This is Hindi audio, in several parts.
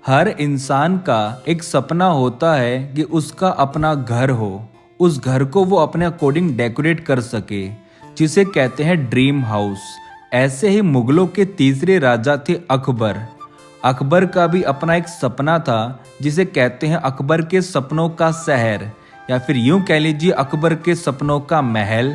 हर इंसान का एक सपना होता है कि उसका अपना घर हो, उस घर को वो अपने अकॉर्डिंग डेकोरेट कर सके, जिसे कहते हैं ड्रीम हाउस। ऐसे ही मुगलों के तीसरे राजा थे अकबर। अकबर का भी अपना एक सपना था, जिसे कहते हैं अकबर के सपनों का शहर, या फिर यूं कह लीजिए अकबर के सपनों का महल।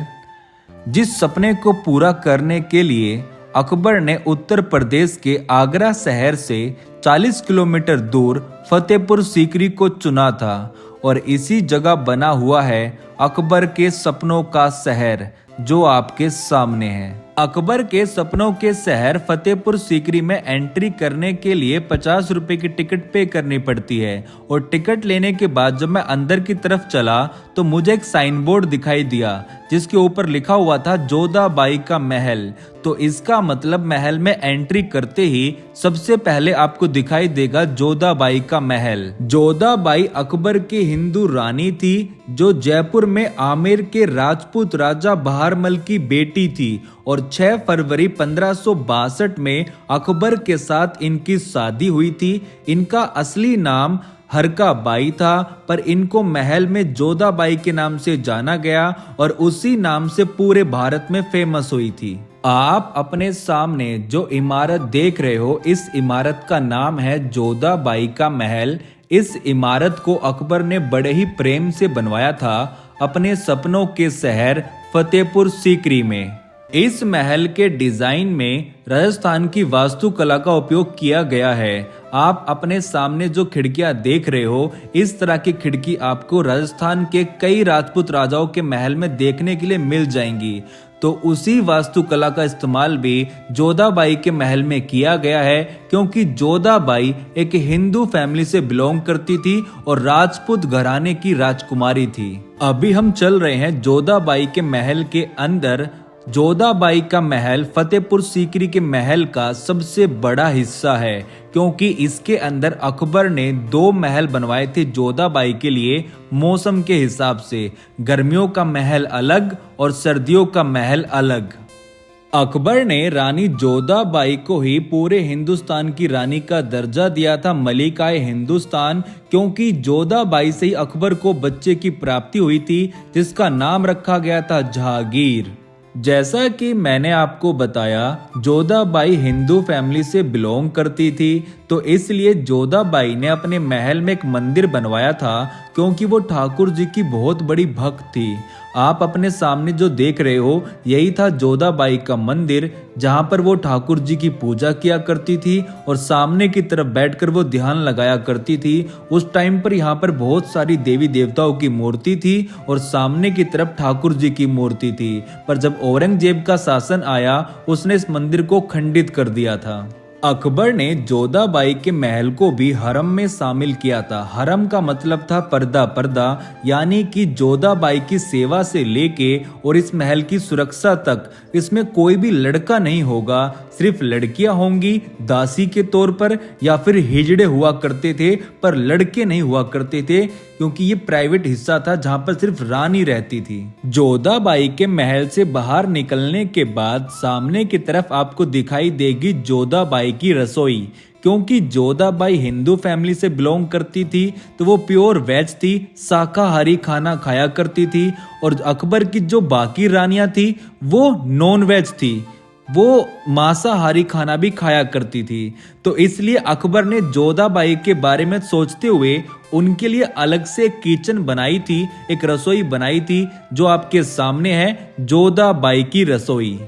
जिस सपने को पूरा करने के लिए अकबर ने उत्तर प्रदेश के आगरा शहर से 40 किलोमीटर दूर फतेहपुर सीकरी को चुना था, और इसी जगह बना हुआ है अकबर के सपनों का शहर, जो आपके सामने है। अकबर के सपनों के शहर फतेहपुर सीकरी में एंट्री करने के लिए 50 रुपए की टिकट पे करनी पड़ती है। और टिकट लेने के बाद जब मैं अंदर की तरफ चला तो मुझे एक साइन बोर्ड दिखाई दिया, जिसके ऊपर लिखा हुआ था जोधाबाई का महल। तो इसका मतलब महल में एंट्री करते ही सबसे पहले आपको दिखाई देगा जोधाबाई का महल। जोधाबाई अकबर की हिंदू रानी थी, जो जयपुर में आमेर के राजपूत राजा बहारमल की बेटी थी, और 6 फरवरी 1562 में अकबर के साथ इनकी शादी हुई थी। इनका असली नाम हरका बाई था, पर इनको महल में जोधाबाई के नाम से जाना गया, और उसी नाम से पूरे भारत में फेमस हुई थी। आप अपने सामने जो इमारत देख रहे हो, इस इमारत का नाम है जोधाबाई का महल। इस इमारत को अकबर ने बड़े ही प्रेम से बनवाया था अपने सपनों के शहर फतेहपुर सीकरी में। इस महल के डिजाइन में राजस्थान की वास्तुकला का उपयोग किया गया है। आप अपने सामने जो खिड़कियां देख रहे हो, इस तरह की खिड़की आपको राजस्थान के कई राजपूत राजाओं के महल में देखने के लिए मिल जाएंगी। तो उसी वास्तुकला का इस्तेमाल भी जोधाबाई के महल में किया गया है, क्योंकि जोधाबाई एक हिंदू फैमिली से बिलोंग करती थी और राजपूत घराने की राजकुमारी थी। अभी हम चल रहे हैं जोधाबाई के महल के अंदर। जोधाबाई का महल फतेहपुर सीकरी के महल का सबसे बड़ा हिस्सा है, क्योंकि इसके अंदर अकबर ने 2 महल बनवाए थे जोधाबाई के लिए, मौसम के हिसाब से। गर्मियों का महल अलग और सर्दियों का महल अलग। अकबर ने रानी जोधाबाई को ही पूरे हिंदुस्तान की रानी का दर्जा दिया था, मलिकाए हिंदुस्तान, क्योंकि जोधाबाई से ही अकबर को बच्चे की प्राप्ति हुई थी, जिसका नाम रखा गया था जहांगीर। जैसा कि मैंने आपको बताया, जोधाबाई हिंदू फैमिली से बिलोंग करती थी, तो इसलिए जोधाबाई ने अपने महल में एक मंदिर बनवाया था, क्योंकि वो ठाकुर जी की बहुत बड़ी भक्त थी। आप अपने सामने जो देख रहे हो, यही था जोधाबाई का मंदिर, जहां पर वो ठाकुर जी की पूजा किया करती थी और सामने की तरफ बैठकर वो ध्यान लगाया करती थी। उस टाइम पर यहाँ पर बहुत सारी देवी देवताओं की मूर्ति थी और सामने की तरफ ठाकुर जी की मूर्ति थी। पर जब औरंगजेब का शासन आया, उसने इस मंदिर को खंडित कर दिया था। अकबर ने जोधाबाई के महल को भी हरम में शामिल किया था। हरम का मतलब था पर्दा, यानी कि जोधाबाई की सेवा से लेके और इस महल की सुरक्षा तक इसमें कोई भी लड़का नहीं होगा, सिर्फ लड़कियां होंगी दासी के तौर पर, या फिर हिजड़े हुआ करते थे, पर लड़के नहीं हुआ करते थे, क्योंकि ये प्राइवेट हिस्सा था जहां पर सिर्फ रानी रहती थी। जोधाबाई के महल से बाहर निकलने के बाद सामने की तरफ आपको दिखाई देगी जोधाबाई की रसोई। क्योंकि जोधाबाई हिंदू फैमिली से बिलोंग करती थी, तो वो प्योर वेज थी, शाकाहारी खाना खाया करती थी। और अकबर की जो बाकी रानियां थी, वो नॉन वेज थी, वो मांसाहारी खाना भी खाया करती थी। तो इसलिए अकबर ने जोधाबाई के बारे में सोचते हुए उनके लिए अलग से किचन बनाई थी, एक रसोई बनाई थी, जो आपके सामने है जोधाबाई की रसोई।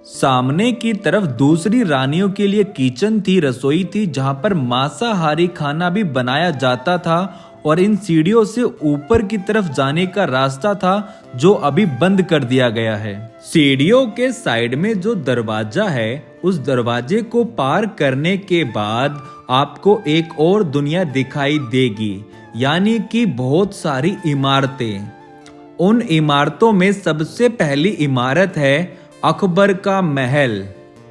सामने की तरफ दूसरी रानियों के लिए किचन थी, रसोई थी, जहां पर मांसाहारी खाना भी बनाया जाता था। और इन सीढ़ियों से ऊपर की तरफ जाने का रास्ता था, जो अभी बंद कर दिया गया है। सीढ़ियों के साइड में जो दरवाजा है, उस दरवाजे को पार करने के बाद आपको एक और दुनिया दिखाई देगी, यानी कि बहुत सारी इमारतें। उन इमारतों में सबसे पहली इमारत है अकबर का महल।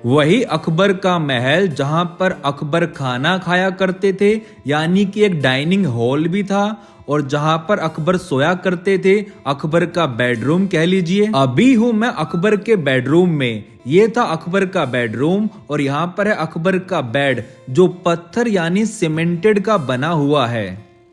वही अकबर का महल जहां पर अकबर खाना खाया करते थे, यानी कि एक डाइनिंग हॉल भी था, और जहां पर अकबर सोया करते थे, अकबर का बेडरूम कह लीजिए। अभी हूं मैं अकबर के बेडरूम में, ये था अकबर का बेडरूम और यहाँ पर है अकबर का बेड जो पत्थर यानी सीमेंटेड का बना हुआ है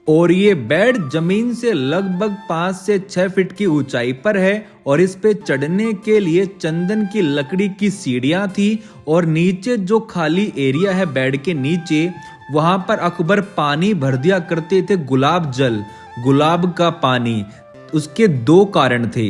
और ये बेड जमीन से लगभग 5 से 6 फीट की ऊंचाई पर है और इस पे चढ़ने के लिए चंदन की लकड़ी की सीढ़ियां थी और नीचे जो खाली एरिया है बेड के नीचे वहां पर अकबर पानी भर दिया करते थे, गुलाब का पानी। उसके 2 कारण थे।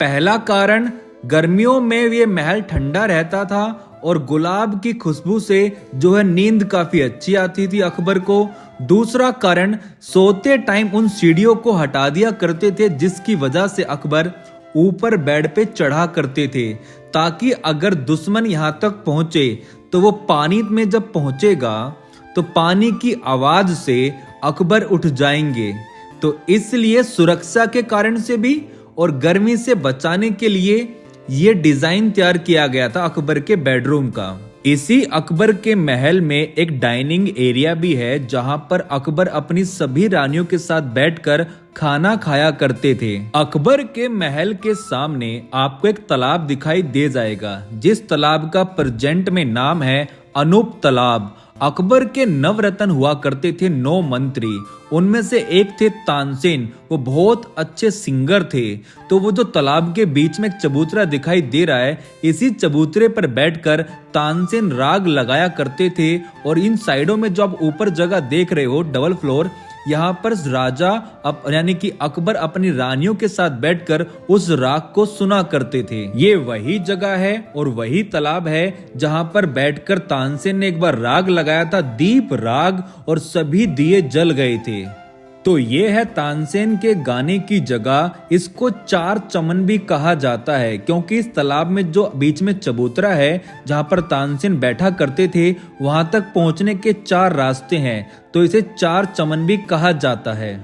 पहला कारण, गर्मियों में ये महल ठंडा रहता था और गुलाब की खुशबू से जो है नींद काफी अच्छी आती थी अकबर को। दूसरा कारण, सोते टाइम उन सीढ़ियों को हटा दिया करते थे जिसकी वजह से अकबर ऊपर बेड पे चढ़ा करते थे ताकि अगर दुश्मन यहाँ तक पहुंचे तो वो पानी में जब पहुंचेगा तो पानी की आवाज से अकबर उठ जाएंगे। तो इसलिए सुरक्षा के कारण से भी और गर्मी से बचाने के लिए ये डिजाइन तैयार किया गया था अकबर के बेडरूम का। इसी अकबर के महल में एक डाइनिंग एरिया भी है जहां पर अकबर अपनी सभी रानियों के साथ बैठकर खाना खाया करते थे। अकबर के महल के सामने आपको एक तालाब दिखाई दे जाएगा जिस तालाब का प्रेजेंट में नाम है अनूप तालाब। अकबर के नवरत्न हुआ करते थे 9 मंत्री, उनमें से एक थे तानसेन, वो बहुत अच्छे सिंगर थे। तो वो जो तालाब के बीच में एक चबूतरा दिखाई दे रहा है, इसी चबूतरे पर बैठकर तानसेन राग लगाया करते थे। और इन साइडों में जो आप ऊपर जगह देख रहे हो डबल फ्लोर, यहाँ पर राजा यानी कि अकबर अपनी रानियों के साथ बैठकर उस राग को सुना करते थे। ये वही जगह है और वही तालाब है जहाँ पर बैठकर तानसेन ने एक बार राग लगाया था, दीप राग, और सभी दिए जल गए थे। तो ये है तानसेन के गाने की जगह। इसको 4 चमन भी कहा जाता है क्योंकि इस तालाब में जो बीच में चबूतरा है जहाँ पर तानसेन बैठा करते थे वहां तक पहुंचने के 4 रास्ते हैं, तो इसे 4 चमन भी कहा जाता है।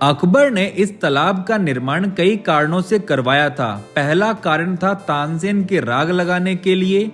अकबर ने इस तालाब का निर्माण कई कारणों से करवाया था। पहला कारण था तानसेन के राग लगाने के लिए,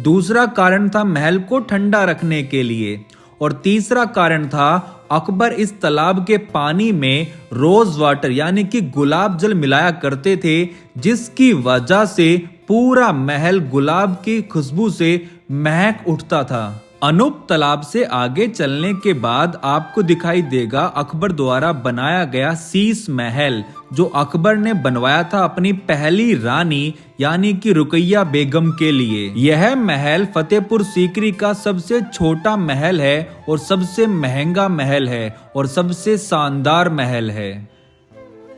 दूसरा कारण था महल को ठंडा रखने के लिए और तीसरा कारण था अकबर इस तालाब के पानी में रोज वाटर यानी कि गुलाब जल मिलाया करते थे जिसकी वजह से पूरा महल गुलाब की खुशबू से महक उठता था। अनूप तालाब से आगे चलने के बाद आपको दिखाई देगा अकबर द्वारा बनाया गया शीश महल जो अकबर ने बनवाया था अपनी पहली रानी यानी कि रुकैया बेगम के लिए। यह महल फतेहपुर सीकरी का सबसे छोटा महल है और सबसे महंगा महल है और सबसे शानदार महल है।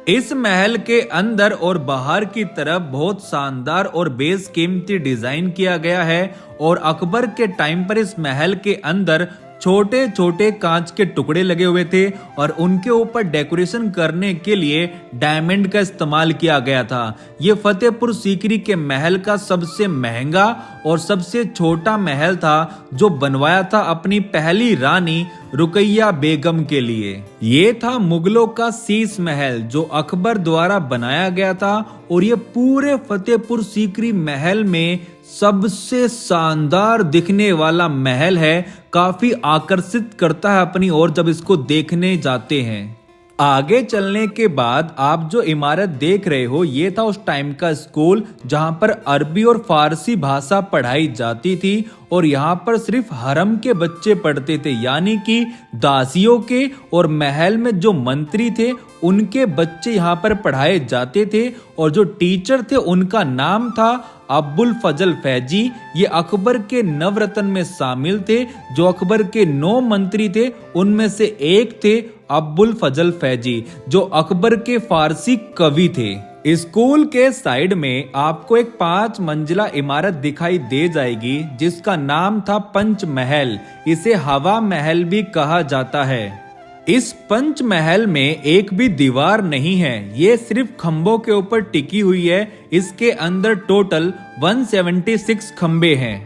इस महल के अंदर और बाहर की तरफ बहुत शानदार और बेशकीमती डिजाइन किया गया है और अकबर के टाइम पर इस महल के अंदर छोटे छोटे कांच के टुकड़े लगे हुए थे और उनके ऊपर डेकोरेशन करने के लिए डायमंड का इस्तेमाल किया गया था। ये फतेहपुर सीकरी के महल का सबसे महंगा और सबसे छोटा महल था जो बनवाया था अपनी पहली रानी रुकैया बेगम के लिए। ये था मुगलों का शीश महल जो अकबर द्वारा बनाया गया था और ये पूरे फतेहपुर सीकरी महल में सबसे शानदार दिखने वाला महल है। काफी आकर्षित करता है अपनी ओर जब इसको देखने जाते हैं। आगे चलने के बाद आप जो इमारत देख रहे हो ये था उस टाइम का स्कूल जहां पर अरबी और फारसी भाषा पढ़ाई जाती थी और यहाँ पर सिर्फ हरम के बच्चे पढ़ते थे यानी कि दासियों के और महल में जो मंत्री थे उनके बच्चे यहाँ पर पढ़ाए जाते थे और जो टीचर थे उनका नाम था अब्बुल फजल फैजी। ये अकबर के नवरत्न में शामिल थे। जो अकबर के 9 मंत्री थे उनमें से एक थे अब्बुल फजल फैजी जो अकबर के फारसी कवि थे। स्कूल के साइड में आपको एक 5 मंजिला इमारत दिखाई दे जाएगी जिसका नाम था पंच महल। इसे हवा महल भी कहा जाता है। इस पंच महल में एक भी दीवार नहीं है, ये सिर्फ खंभों के ऊपर टिकी हुई है। इसके अंदर टोटल 176 खंबे हैं।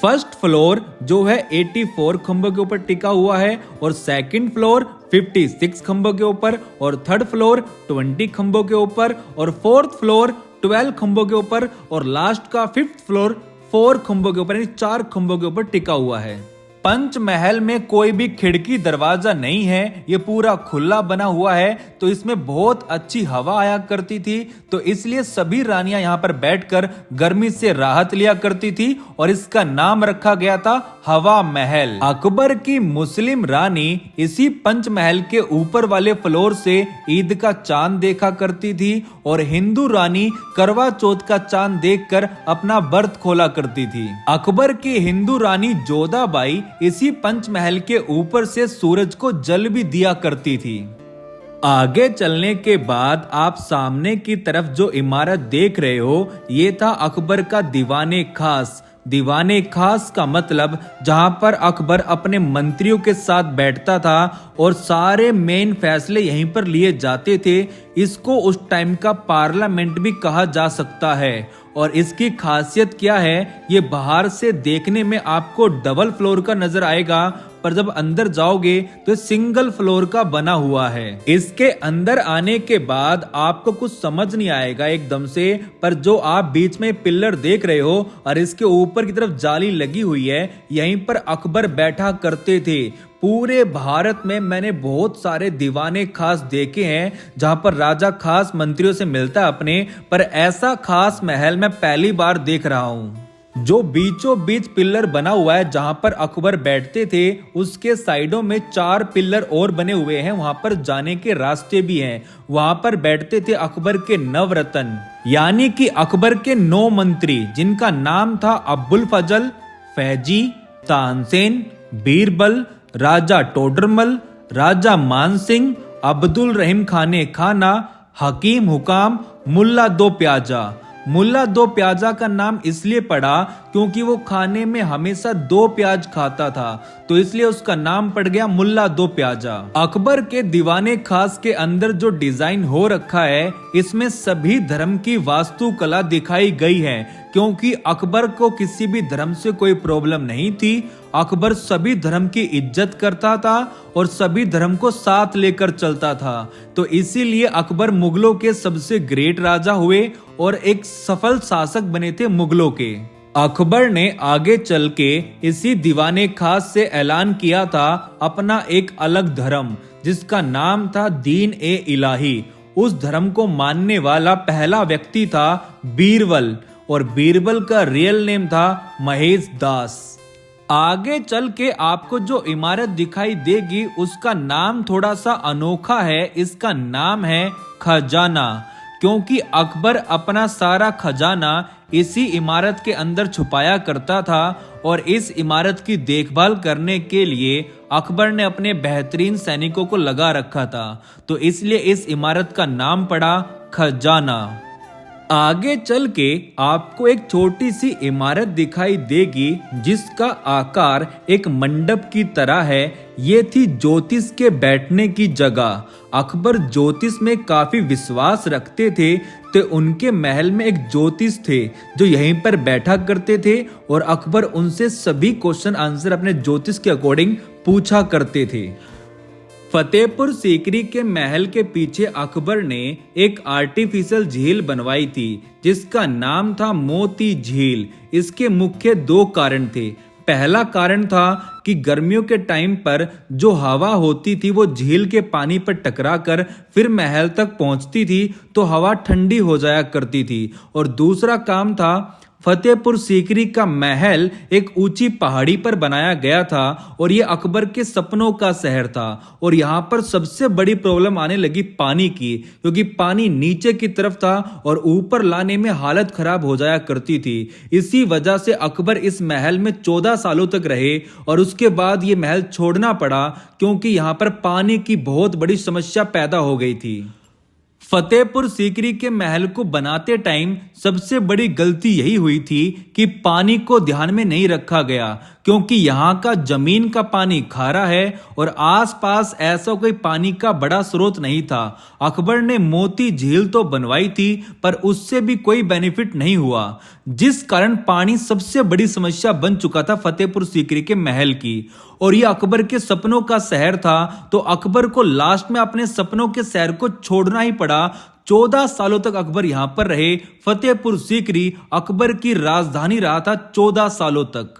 फर्स्ट फ्लोर जो है 84 खंभों के ऊपर टिका हुआ है और सेकंड फ्लोर 56 खंभों के ऊपर और थर्ड फ्लोर 20 खंभों के ऊपर और फोर्थ फ्लोर 12 खंभों के ऊपर और लास्ट का 5th फ्लोर 4 खंभों के ऊपर यानी 4 खंभों के ऊपर टिका हुआ है। पंचमहल में कोई भी खिड़की दरवाजा नहीं है, ये पूरा खुला बना हुआ है, तो इसमें बहुत अच्छी हवा आया करती थी। तो इसलिए सभी रानियां यहाँ पर बैठकर गर्मी से राहत लिया करती थी और इसका नाम रखा गया था हवा महल। अकबर की मुस्लिम रानी इसी पंचमहल के ऊपर वाले फ्लोर से ईद का चांद देखा करती थी और हिंदू रानी करवा चौथ का चांद देखकर अपना बर्थ खोला करती थी। अकबर की हिंदू रानी जोधाबाई इसी पंचमहल के ऊपर से सूरज को जल भी दिया करती थी। आगे चलने के बाद आप सामने की तरफ जो इमारत देख रहे हो, ये था अकबर का दीवाने खास। दीवाने खास का मतलब जहां पर अकबर अपने मंत्रियों के साथ बैठता था और सारे मेन फैसले यहीं पर लिए जाते थे। इसको उस टाइम का पार्लियामेंट भी कहा जा सकता है। और इसकी खासियत क्या है, ये बाहर से देखने में आपको डबल फ्लोर का नजर आएगा, पर जब अंदर जाओगे तो सिंगल फ्लोर का बना हुआ है। इसके अंदर आने के बाद आपको कुछ समझ नहीं आएगा एकदम से, पर जो आप बीच में पिलर देख रहे हो और इसके ऊपर की तरफ जाली लगी हुई है, यहीं पर अकबर बैठा करते थे। पूरे भारत में मैंने बहुत सारे दीवाने खास देखे हैं जहां पर राजा खास मंत्रियों से मिलता है अपने, पर ऐसा खास महल मैं पहली बार देख रहा हूं। जो बीचों बीच पिलर बना हुआ है जहां पर अकबर बैठते थे, उसके साइडों में 4 पिलर और बने हुए हैं, वहां पर जाने के रास्ते भी हैं। वहां पर बैठते थे अकबर के नवरत्न, यानी कि अकबर के 9 मंत्री, जिनका नाम था अब्बुल फजल, फैजी, तानसेन, बीरबल, राजा टोडरमल, राजा मानसिंह, अब्दुल रहीम खाने खाना, हकीम हुकाम, मुल्ला दो प्याजा। मुल्ला दो प्याजा का नाम इसलिए पड़ा क्योंकि वो खाने में हमेशा 2 प्याज खाता था, तो इसलिए उसका नाम पड़ गया मुल्ला दो प्याजा। अकबर के दीवाने खास के अंदर जो डिजाइन हो रखा है, इसमें सभी धर्म की वास्तुकला दिखाई गई है, क्योंकि अकबर को किसी भी धर्म से कोई प्रॉब्लम नहीं थी। अकबर सभी धर्म की इज्जत करता था और सभी धर्म को साथ लेकर चलता था, तो इसीलिए अकबर मुगलों के सबसे ग्रेट राजा हुए और एक सफल शासक बने थे मुगलों के। अकबर ने आगे चल के इसी दीवाने खास से ऐलान किया था अपना एक अलग धर्म, जिसका नाम था दीन ए इलाही। उस धर्म को मानने वाला पहला व्यक्ति था बीरबल, और बीरबल का रियल नेम था महेश दास। आगे चल के आपको जो इमारत दिखाई देगी उसका नाम थोड़ा सा अनोखा है। इसका नाम है खजाना, क्योंकि अकबर अपना सारा खजाना इसी इमारत के अंदर छुपाया करता था और इस इमारत की देखभाल करने के लिए अकबर ने अपने बेहतरीन सैनिकों को लगा रखा था, तो इसलिए इस इमारत का नाम पड़ा खजाना। आगे चल के आपको एक छोटी सी इमारत दिखाई देगी जिसका आकार एक मंडप की तरह है। ये थी ज्योतिष के बैठने की जगह। अकबर ज्योतिष में काफी विश्वास रखते थे, तो उनके महल में एक ज्योतिष थे जो यहीं पर बैठा करते थे और अकबर उनसे सभी क्वेश्चन आंसर अपने ज्योतिष के अकॉर्डिंग पूछा करते थे। फतेहपुर सीकरी के महल के पीछे अकबर ने एक आर्टिफिशियल झील बनवाई थी जिसका नाम था मोती झील। इसके मुख्य 2 कारण थे। पहला कारण था कि गर्मियों के टाइम पर जो हवा होती थी वो झील के पानी पर टकराकर फिर महल तक पहुंचती थी, तो हवा ठंडी हो जाया करती थी। और दूसरा काम था, फतेहपुर सीकरी का महल एक ऊंची पहाड़ी पर बनाया गया था और ये अकबर के सपनों का शहर था। और यहाँ पर सबसे बड़ी प्रॉब्लम आने लगी पानी की, क्योंकि पानी नीचे की तरफ था और ऊपर लाने में हालत खराब हो जाया करती थी। इसी वजह से अकबर इस महल में 14 सालों तक रहे और उसके बाद ये महल छोड़ना पड़ा, क्योंकि यहाँ पर पानी की बहुत बड़ी समस्या पैदा हो गई थी। फतेहपुर सीकरी के महल को बनाते टाइम सबसे बड़ी गलती यही हुई थी कि पानी को ध्यान में नहीं रखा गया, क्योंकि यहाँ का जमीन का पानी खारा है और आसपास ऐसा कोई पानी का बड़ा स्रोत नहीं था। अकबर ने मोती झील तो बनवाई थी, पर उससे भी कोई बेनिफिट नहीं हुआ, जिस कारण पानी सबसे बड़ी समस्या बन चुका था फतेहपुर सीकरी के महल की। और ये अकबर के सपनों का शहर था, तो अकबर को लास्ट में अपने सपनों के शहर को छोड़ना ही पड़ा। 14 सालों तक अकबर यहाँ पर रहे। फतेहपुर सीकरी अकबर की राजधानी रहा था 14 सालों तक।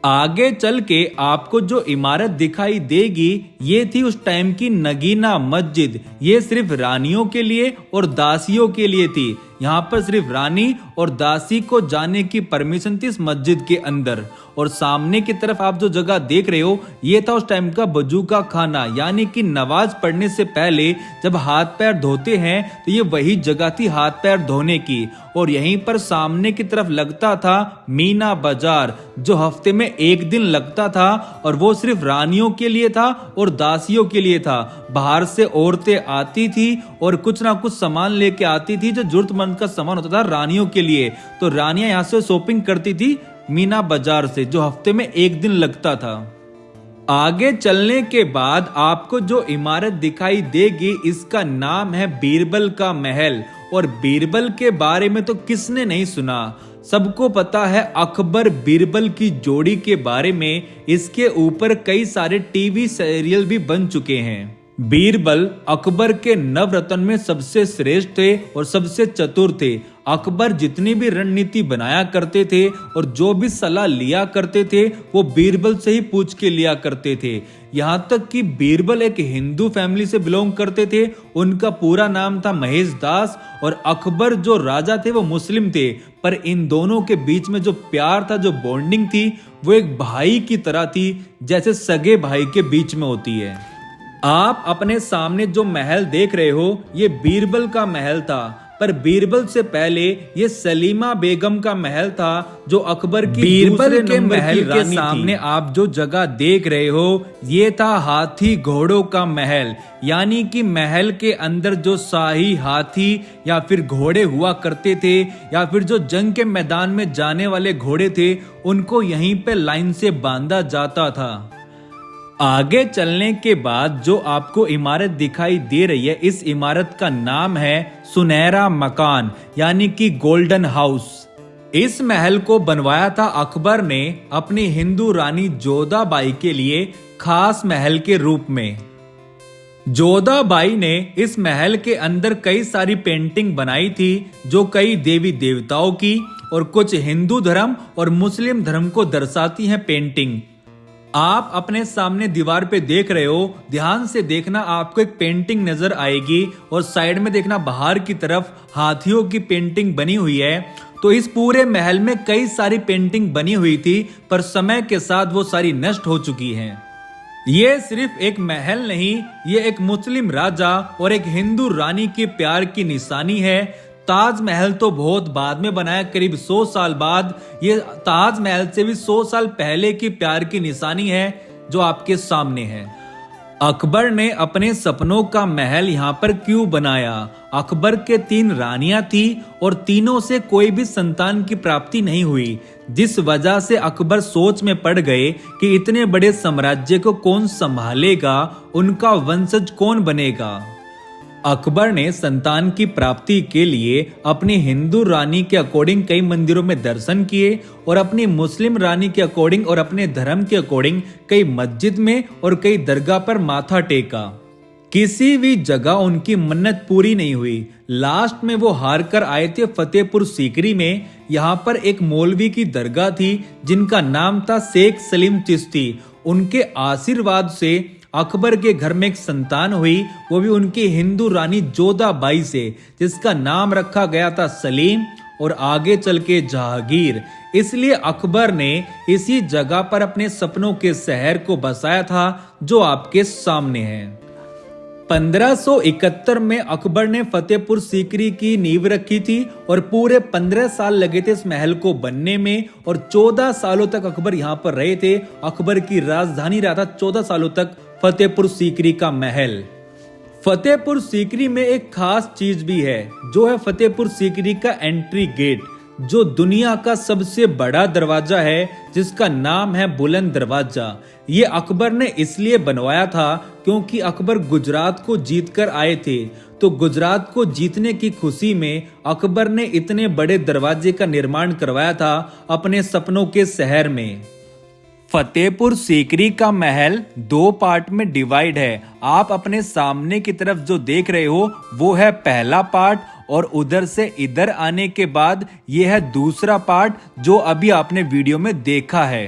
आगे चल के आपको जो इमारत दिखाई देगी ये थी उस टाइम की नगीना मस्जिद। ये सिर्फ रानियों के लिए और दासियों के लिए थी। यहाँ पर सिर्फ रानी और दासी को जाने की परमिशन थी इस मस्जिद के अंदर। और सामने की तरफ आप जो जगह देख रहे हो ये था उस टाइम का वजू का खाना, यानी कि नमाज पढ़ने से पहले जब हाथ पैर धोते हैं तो ये वही जगह थी हाथ पैर धोने की। और यहीं पर सामने की तरफ लगता था मीना बाजार, जो हफ्ते में एक दिन लगता था और वो सिर्फ रानियों के लिए था और दासियों के लिए था। बाहर से औरतें आती थी और कुछ ना कुछ सामान लेके आती थी जो जरूरतमंद का सामान होता था रानियों के लिए। तो रानियां यहाँ से शॉपिंग करती थी मीना बाजार से, जो हफ्ते में एक दिन लगता था। आगे चलने के बाद आपको जो इमारत दिखाई देगी इसका नाम है बीरबल का महल। और बीरबल के बारे में तो किसने नहीं सुना, सबको पता है अकबर बीरबल की जोड़ी के बारे में। इसके ऊपर कई सारे टीवी सीरियल भी बन चुके हैं। बीरबल अकबर के नवरत्न में सबसे श्रेष्ठ थे और सबसे चतुर थे। अकबर जितनी भी रणनीति बनाया करते थे और जो भी सलाह लिया करते थे वो बीरबल से ही पूछ के लिया करते थे। यहाँ तक कि बीरबल एक हिंदू फैमिली से बिलोंग करते थे। उनका पूरा नाम था महेश दास और अकबर जो राजा थे वो मुस्लिम थे। पर इन दोनों के बीच में जो प्यार था, जो बॉन्डिंग थी, वो एक भाई की तरह थी, जैसे सगे भाई के बीच में होती है। आप अपने सामने जो महल देख रहे हो ये बीरबल का महल था, पर बीरबल से पहले ये सलीमा बेगम का महल था जो अकबर की बीरबल के महल के सामने आप जो जगह देख रहे हो ये था हाथी घोड़ों का महल। यानी कि महल के अंदर जो शाही हाथी या फिर घोड़े हुआ करते थे या फिर जो जंग के मैदान में जाने वाले घोड़े थे उनको यहीं पे लाइन से बांधा जाता था। आगे चलने के बाद जो आपको इमारत दिखाई दे रही है इस इमारत का नाम है सुनहरा मकान, यानी कि गोल्डन हाउस। इस महल को बनवाया था अकबर ने अपनी हिंदू रानी जोधाबाई के लिए खास महल के रूप में। जोधाबाई ने इस महल के अंदर कई सारी पेंटिंग बनाई थी जो कई देवी देवताओं की और कुछ हिंदू धर्म और मुस्लिम धर्म को दर्शाती हैं पेंटिंग। आप अपने सामने दीवार पे देख रहे हो, ध्यान से देखना, आपको एक पेंटिंग नजर आएगी और साइड में देखना बाहर की तरफ हाथियों की पेंटिंग बनी हुई है। तो इस पूरे महल में कई सारी पेंटिंग बनी हुई थी पर समय के साथ वो सारी नष्ट हो चुकी हैं। ये सिर्फ एक महल नहीं, ये एक मुस्लिम राजा और एक हिंदू रानी के प्यार की निशानी है। ताजमहल तो बहुत बाद में बनाया, करीब 100 साल बाद। ये ताजमहल से भी 100 साल पहले की प्यार की निशानी है जो आपके सामने है। अकबर ने अपने सपनों का महल यहाँ पर क्यों बनाया? अकबर के 3 रानियां थी और तीनों से कोई भी संतान की प्राप्ति नहीं हुई, जिस वजह से अकबर सोच में पड़ गए कि इतने बड़े साम्राज्य को कौन संभालेगा, उनका वंशज कौन बनेगा। अकबर ने संतान की प्राप्ति के लिए अपनी हिंदू रानी के अकॉर्डिंग कई मंदिरों में दर्शन किए और अपनी मुस्लिम रानी के अकॉर्डिंग और अपने धर्म के अकॉर्डिंग कई मस्जिद में और कई दरगाह पर माथा टेका। किसी भी जगह उनकी मन्नत पूरी नहीं हुई। लास्ट में वो हार कर आए थे फतेहपुर सीकरी में। यहाँ पर एक मौलवी की दरगाह थी जिनका नाम था शेख सलीम चिश्ती। उनके आशीर्वाद से अकबर के घर में एक संतान हुई, वो भी उनकी हिंदू रानी जोधाबाई से, जिसका नाम रखा गया था सलीम और आगे चल के जहांगीर। इसलिए अकबर ने इसी जगह पर अपने सपनों के शहर को बसाया था जो आपके सामने है। 1571 में अकबर ने फतेहपुर सीकरी की नींव रखी थी और पूरे 15 साल लगे थे इस महल को बनने में और 14 सालों तक अकबर यहाँ पर रहे थे। अकबर की राजधानी रहा था 14 सालों तक फतेहपुर सीकरी का महल। फतेहपुर सीकरी में एक खास चीज भी है जो है फतेहपुर सीकरी का एंट्री गेट, जो दुनिया का सबसे बड़ा दरवाजा है जिसका नाम है बुलंद दरवाजा। ये अकबर ने इसलिए बनवाया था क्योंकि अकबर गुजरात को जीतकर आए थे, तो गुजरात को जीतने की खुशी में अकबर ने इतने बड़े दरवाजे का निर्माण करवाया था अपने सपनों के शहर में। फतेहपुर सीकरी का महल 2 पार्ट में डिवाइड है। आप अपने सामने की तरफ जो देख रहे हो वो है पहला पार्ट और उधर से इधर आने के बाद ये है दूसरा पार्ट जो अभी आपने वीडियो में देखा है।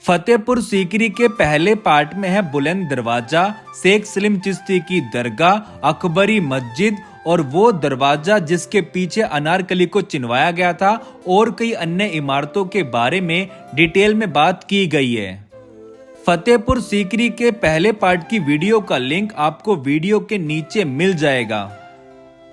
फतेहपुर सीकरी के पहले पार्ट में है बुलंद दरवाजा, शेख सलीम चिश्ती की दरगाह, अकबरी मस्जिद और वो दरवाजा जिसके पीछे अनारकली को चिनवाया गया था और कई अन्य इमारतों के बारे में डिटेल में बात की गई है। फतेहपुर सीकरी के पहले पार्ट की वीडियो का लिंक आपको वीडियो के नीचे मिल जाएगा।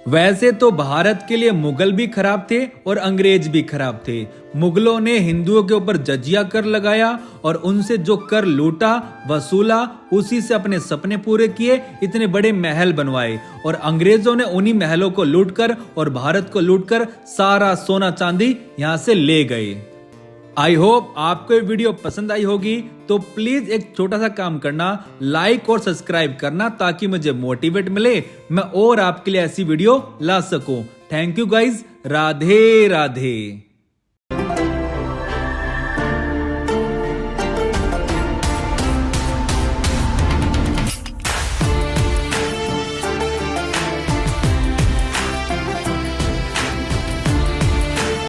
वैसे तो भारत के लिए मुगल भी खराब थे और अंग्रेज भी खराब थे। मुगलों ने हिंदुओं के ऊपर जजिया कर लगाया और उनसे जो कर लूटा वसूला, उसी से अपने सपने पूरे किए, इतने बड़े महल बनवाए। और अंग्रेजों ने उन्हीं महलों को लूटकर और भारत को लूटकर सारा सोना चांदी यहाँ से ले गए। आई होप आपको ये वीडियो पसंद आई होगी, तो प्लीज एक छोटा सा काम करना, लाइक और सब्सक्राइब करना ताकि मुझे मोटिवेट मिले, मैं और आपके लिए ऐसी वीडियो ला सकूं। Thank you guys, Radhe Radhe.